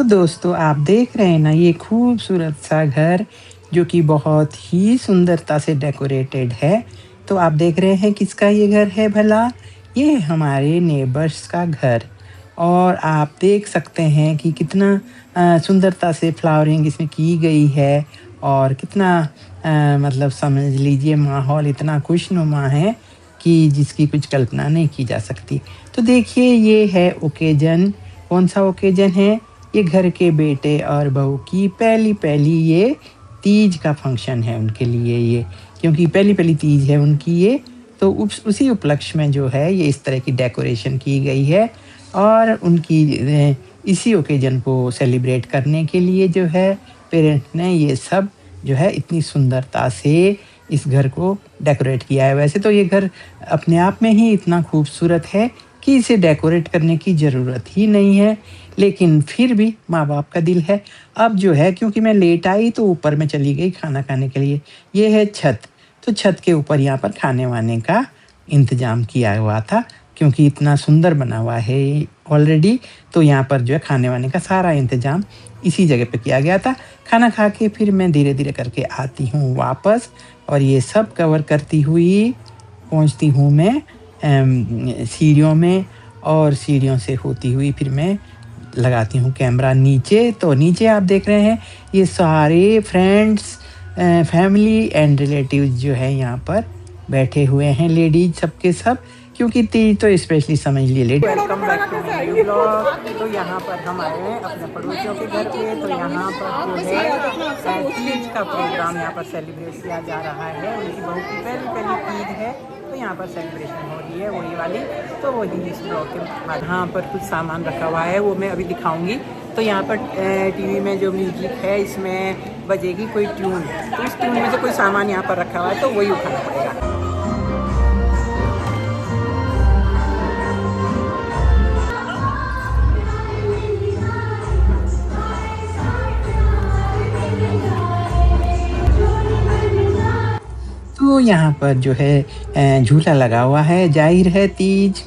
दोस्तों आप देख रहे हैं ना ये खूबसूरत सा घर जो कि बहुत ही सुंदरता से डेकोरेटेड है। तो आप देख रहे हैं किसका ये घर है भला? ये हमारे नेबर्स का घर। और आप देख सकते हैं कि कितना सुंदरता से फ्लावरिंग इसमें की गई है और कितना मतलब समझ लीजिए माहौल इतना खुशनुमा है कि जिसकी कुछ कल्पना नहीं की जा सकती। तो देखिए ये है ओकेजन, कौन-सा ओकेजन है? ये घर के बेटे और बहू की पहली-पहली ये तीज का फंक्शन है उनके लिए ये, क्योंकि पहली-पहली तीज है उनकी ये, तो उसी उपलक्ष्य में जो है ये इस तरह की डेकोरेशन की गई है और उनकी इसी ओकेजन को सेलिब्रेट करने के लिए जो है पेरेंट्स ने ये सब जो है इतनी सुंदरता से इस घर को डेकोरेट किया है। वैसे तो ये घर अपने आप में ही इतना खूबसूरत है कि इसे डेकोरेट करने की ज़रूरत ही नहीं है, लेकिन फिर भी माँ-बाप का दिल है। अब जो है क्योंकि मैं लेट आई तो ऊपर मैं चली गई खाना खाने के लिए। ये है छत, तो छत के ऊपर यहाँ पर खाने-वाने का इंतज़ाम किया हुआ था क्योंकि इतना सुंदर बना हुआ है ऑलरेडी, तो यहाँ पर जो है खाने-वाने का सारा इंतज़ाम इसी जगह पे किया गया था। खाना खा के फिर मैं धीरे-धीरे करके आती हूँ वापस और ये सब कवर करती हुई पहुँचती हूँ मैं सीढ़ियों में और सीढ़ियों से होती हुई फिर मैं लगाती हूँ कैमरा नीचे। तो नीचे आप देख रहे हैं ये सारे फ्रेंड्स, फैमिली एंड रिलेटिव्स जो है यहाँ पर बैठे हुए हैं, लेडीज़ सब के सब, क्योंकि तीज तो स्पेशली समझ लिए ladies. Welcome back to my new blog. तो यहाँ पर हम आए हैं अपने पड़ोसियों के घर पे, तो यहाँ पर जो है तीज का प्रोग्राम यहाँ पर सेलिब्रेट किया जा रहा है। उनकी बहू की पहली तीज है तो यहाँ पर सेलिब्रेशन हो रही है वही वाली, तो वही इस ब्लॉग के बाद यहाँ पर कुछ सामान रखा हुआ है वो मैं अभी दिखाऊंगी। तो यहाँ पर टीवी में जो म्यूजिक है इसमें बजेगी कोई ट्यून, तो इस ट्यून में से कोई सामान यहाँ पर रखा हुआ है तो वही उठाना पड़ेगा। तो यहाँ पर जो है झूला लगा हुआ है, ज़ाहिर है तीज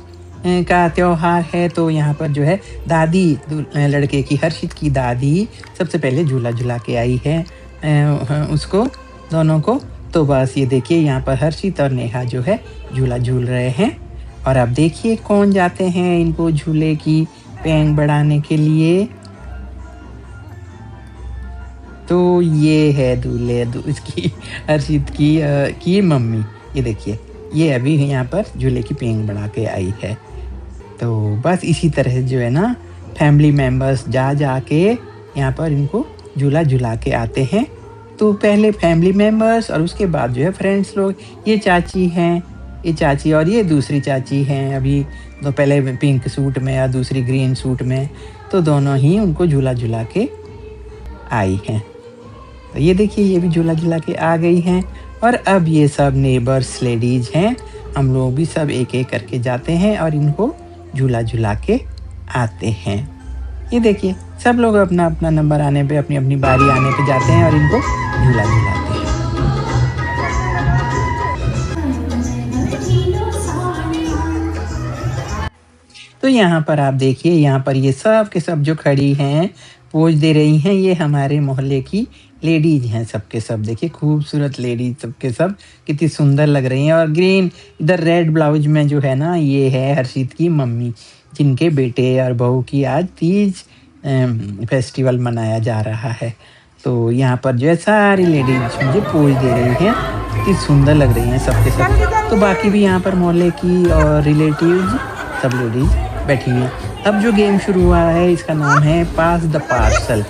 का त्योहार है, तो यहाँ पर जो है दादी लड़के की हर्षित की दादी सबसे पहले झूला झुला के आई है उसको दोनों को। तो बस ये देखिए यहाँ पर हर्षित और नेहा जो है झूला झूल रहे हैं और अब देखिए कौन जाते हैं इनको झूले की पैंग बढ़ाने के लिए। तो ये है इसकी हर्षित की मम्मी, ये देखिए ये अभी यहाँ पर झूले की पेंग बढ़ा के आई है। तो बस इसी तरह जो है ना फैमिली मेम्बर्स जा के यहाँ पर इनको झूला झुला के आते हैं। तो पहले फैमिली मेम्बर्स और उसके बाद जो है फ्रेंड्स लोग, ये चाची हैं, ये चाची और ये दूसरी चाची हैं, अभी तो पहले पिंक सूट में या दूसरी ग्रीन सूट में, तो दोनों ही उनको झूला झुला के आई हैं। तो ये देखिए ये भी झूला झुला के आ गई हैं और अब ये सब नेबर्स लेडीज़ हैं, हम लोग भी सब एक-एक करके जाते हैं और इनको झूला झुला के आते हैं। ये देखिए सब लोग अपना-अपना नंबर आने पे, अपनी-अपनी बारी आने पे जाते हैं और इनको झूला झुलाते हैं। तो यहाँ पर आप देखिए यहाँ पर ये सब के सब जो खड़ी हैं पोज दे रही हैं, ये हमारे मोहल्ले की लेडीज़ हैं सब के सब। देखिए खूबसूरत लेडीज़ सब के सब कितनी सुंदर लग रही हैं। और ग्रीन इधर रेड ब्लाउज में जो है ना ये है हर्षित की मम्मी, जिनके बेटे और बहू की आज तीज फेस्टिवल मनाया जा रहा है। तो यहाँ पर जो है सारी लेडीज़ मुझे पोज दे रही हैं, कितनी सुंदर लग रही हैं सब के सब। तो बाकी भी यहाँ पर मोहल्ले की और रिलेटिव्स सब लेडीज़ बैठी हुई हैं। अब जो गेम शुरू हुआ है इसका नाम है पास द पार्सल।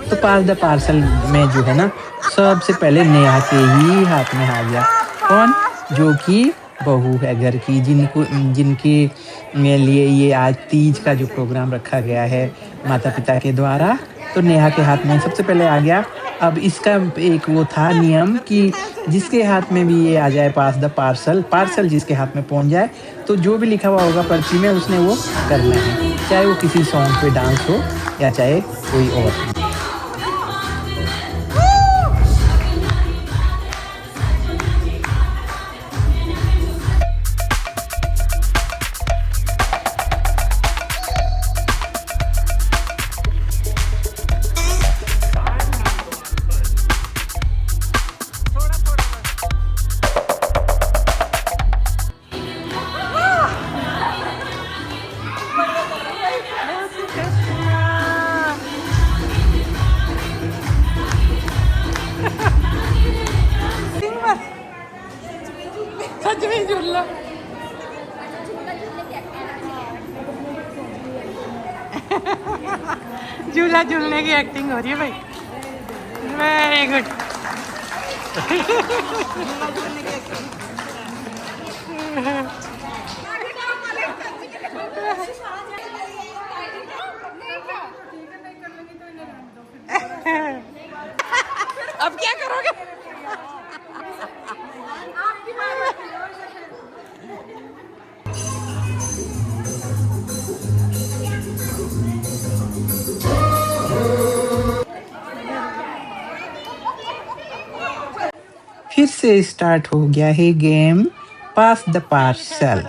तो पास द पार्सल में जो है ना सबसे पहले नेहा के ही हाथ में आ गया, कौन? जो कि बहू है घर की, जिनके लिए ये आज तीज का जो प्रोग्राम रखा गया है माता पिता के द्वारा, तो नेहा के हाथ में सबसे पहले आ गया। अब इसका एक वो था नियम कि जिसके हाथ में भी ये आ जाए पास द पार्सल जिसके हाथ में पहुंच जाए, तो जो भी लिखा हुआ होगा पर्ची में उसने वो करना है, चाहे वो किसी सॉन्ग पे डांस हो या चाहे कोई और। झूला झूलने की एक्टिंग हो रही है भाई। Very good. अब क्या करोगे? फिर से स्टार्ट हो गया है गेम पास द पार्सल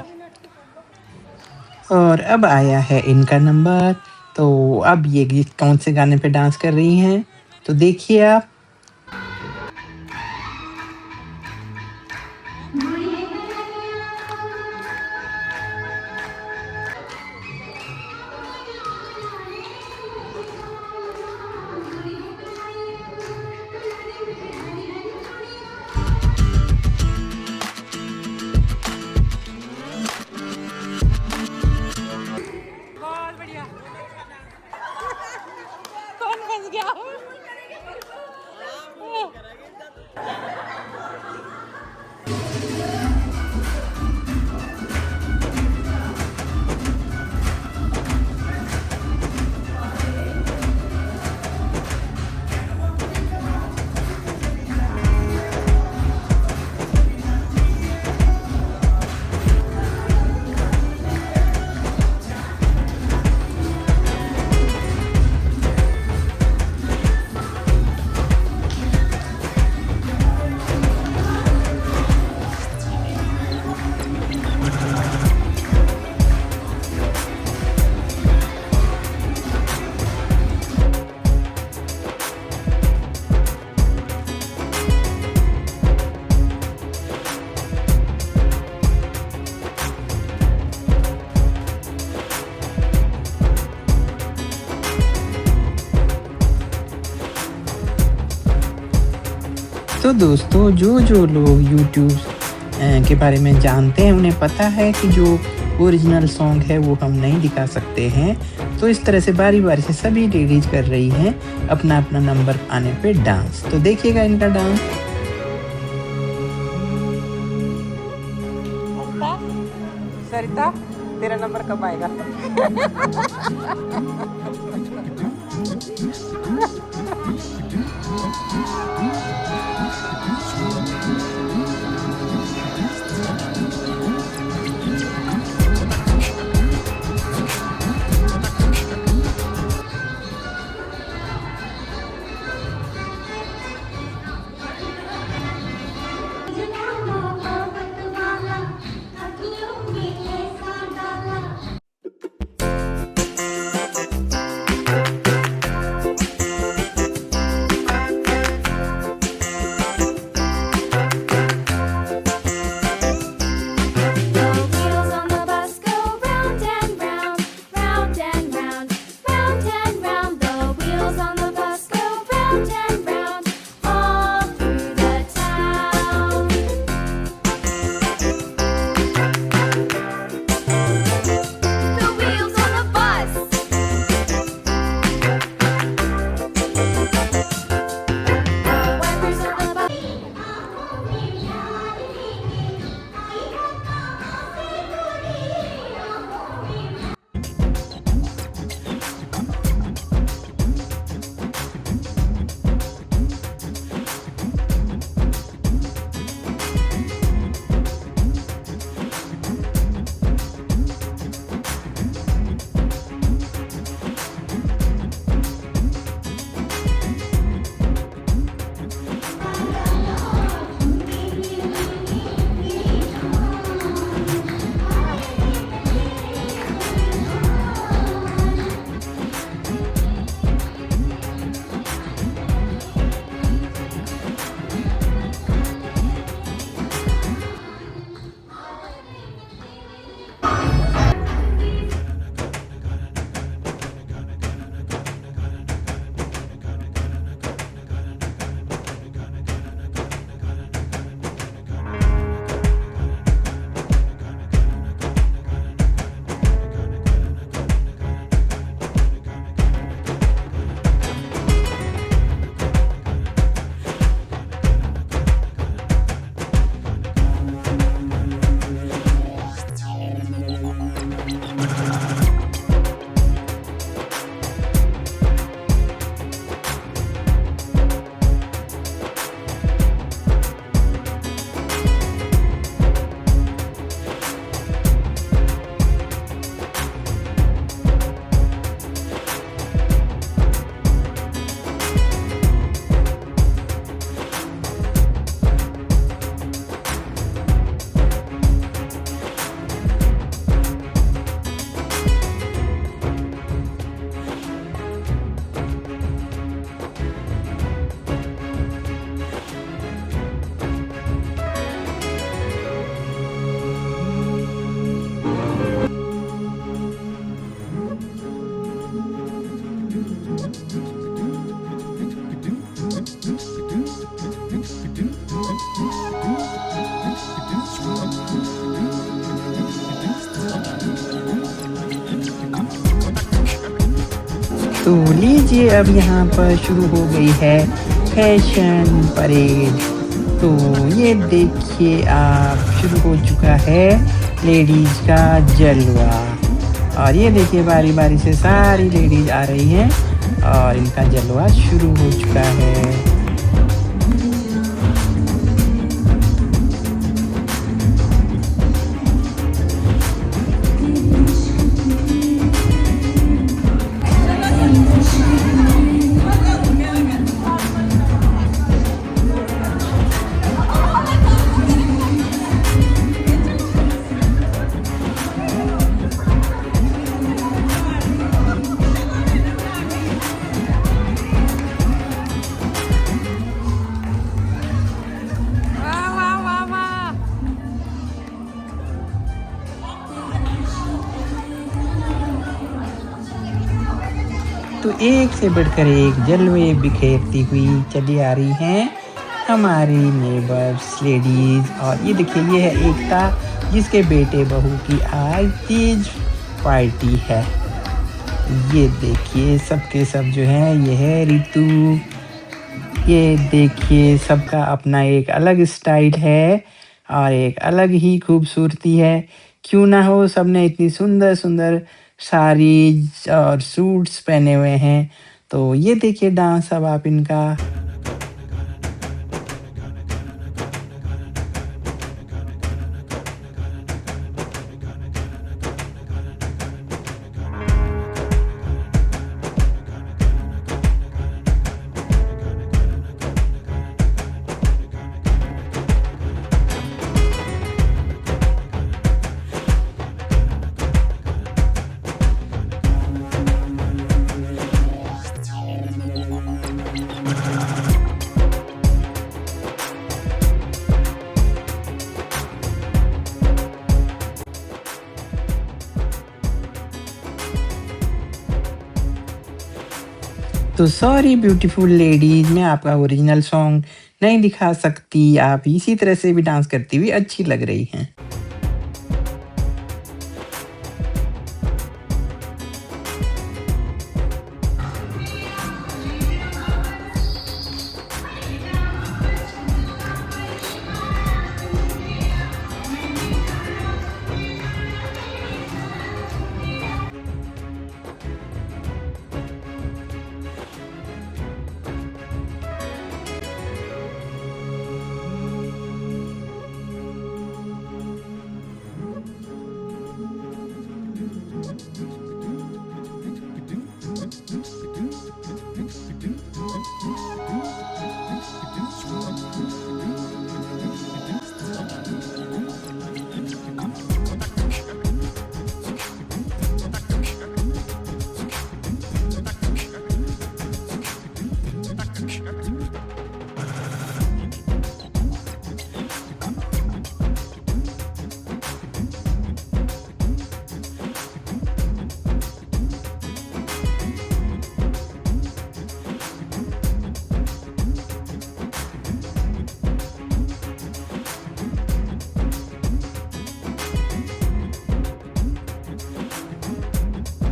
और अब आया है इनका नंबर। तो अब ये कौन से गाने पे डांस कर रही हैं तो देखिए आप। बहुत बढ़िया। कौन फंस गया? तो दोस्तों जो लोग यूट्यूब के बारे में जानते हैं उन्हें पता है कि जो ओरिजिनल सॉन्ग है वो हम नहीं दिखा सकते हैं। तो इस तरह से बारी-बारी से सभी लेडीज कर रही हैं अपना-अपना नंबर आने पे डांस। तो देखिएगा इनका डांस। सरिता तेरा नंबर कब आएगा? तो लीजिए अब यहाँ पर शुरू हो गई है फैशन परेड। तो ये देखिए आप शुरू हो चुका है लेडीज़ का जलवा। और ये देखिए बारी-बारी से सारी लेडीज़ आ रही हैं और इनका जलवा शुरू हो चुका है। वाह वाह वाह वाह। तो एक से बढ़कर एक जलवे बिखेरती हुई चली आ रही हैं हमारी नेबर्स लेडीज़। और ये देखिए ये है एकता जिसके बेटे बहू की आज तीज पार्टी है। ये देखिए सबके सब जो हैं ये है रितु। ये देखिए सबका अपना एक अलग स्टाइल है और एक अलग ही खूबसूरती है। क्यों ना हो सबने इतनी सुंदर-सुंदर साड़ीज़ और सूट्स पहने हुए हैं। तो ये देखिए डांस अब आप इनका। तो सॉरी ब्यूटीफुल लेडीज़ मैं आपका ओरिजिनल सॉन्ग नहीं दिखा सकती। आप इसी तरह से भी डांस करती हुई अच्छी लग रही हैं।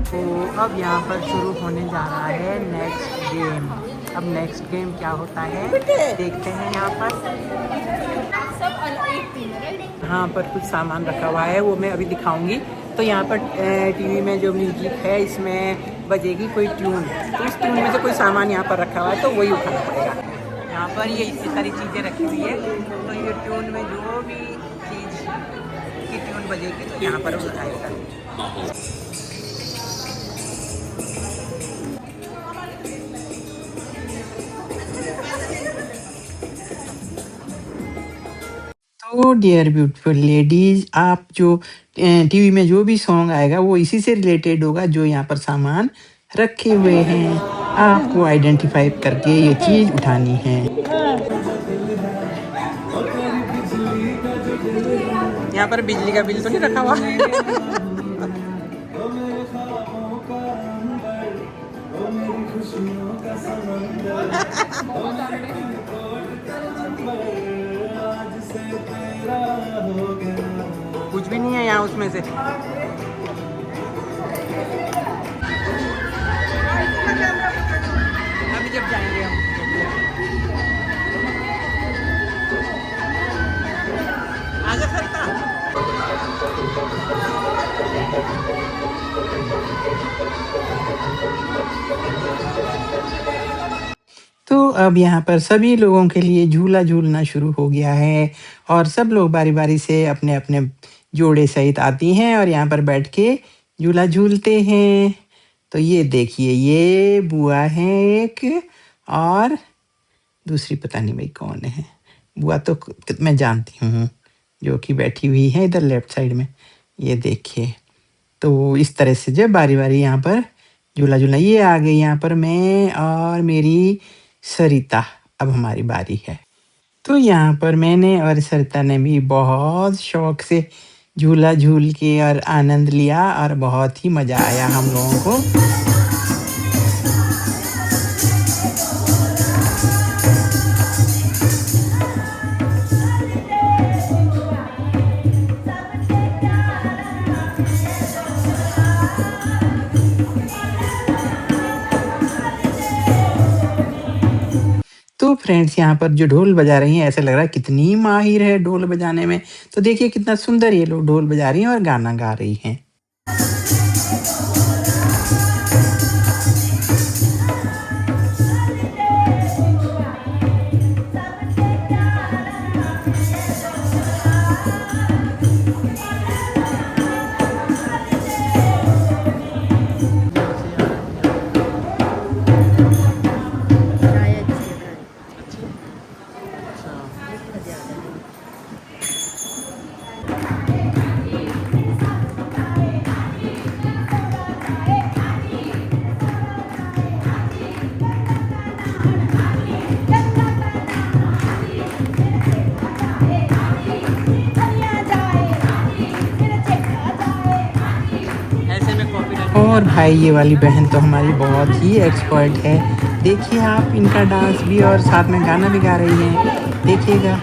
तो अब यहाँ पर शुरू होने जा रहा है नेक्स्ट गेम। अब नेक्स्ट गेम क्या होता है देखते हैं। यहाँ पर कुछ सामान रखा हुआ है वो मैं अभी दिखाऊंगी। तो यहाँ पर टीवी में जो म्यूजिक है इसमें बजेगी कोई ट्यून। तो इस ट्यून में से कोई सामान यहाँ पर रखा हुआ है तो वही उठाना पड़ेगा। यहाँ पर ये इतनी सारी चीज़ें रखी हुई है तो ये ट्यून में जो भी चीज़ की ट्यून बजेगी तो यहाँ पर वो उठाएगा। तो डियर ब्यूटीफुल लेडीज़ आप जो टीवी में जो भी सॉन्ग आएगा वो इसी से रिलेटेड होगा जो यहाँ पर सामान रखे हुए हैं। आपको आइडेंटिफाई करके ये चीज़ उठानी है। यहाँ पर बिजली का बिल तो नहीं रखा हुआ। कुछ भी नहीं है यहाँ उसमें से। में जब जाएंगे हम। आजा सरिता। तो अब यहाँ पर सभी लोगों के लिए झूला झूलना शुरू हो गया है और सब लोग बारी-बारी से अपने-अपने जोड़े सहित आती हैं और यहाँ पर बैठ के झूला झूलते हैं। तो ये देखिए, ये बुआ हैं एक और दूसरी पता नहीं भई कौन है। बुआ तो मैं जानती हूँ, जो कि बैठी हुई है इधर लेफ्ट साइड में। ये देखिए, तो इस तरह से जब बारी-बारी यहाँ पर झूला-झूलना ये आ गई यहाँ पर मैं और मेरी सरिता, अब हमारी बारी है। तो यहाँ पर मैंने और सरिता ने भी बहुत शौक से झूला झूल के और आनंद लिया और बहुत ही मज़ा आया हम लोगों को। तो फ्रेंड्स यहाँ पर जो ढोल बजा रही हैं ऐसा लग रहा है कितनी माहिर है ढोल बजाने में। तो देखिए कितना सुंदर ये लोग ढोल बजा रही हैं और गाना गा रही हैं। और भाई ये वाली बहन तो हमारी बहुत ही एक्सपर्ट है। देखिए आप इनका डांस भी और साथ में गाना भी गा रही हैं। देखिएगा।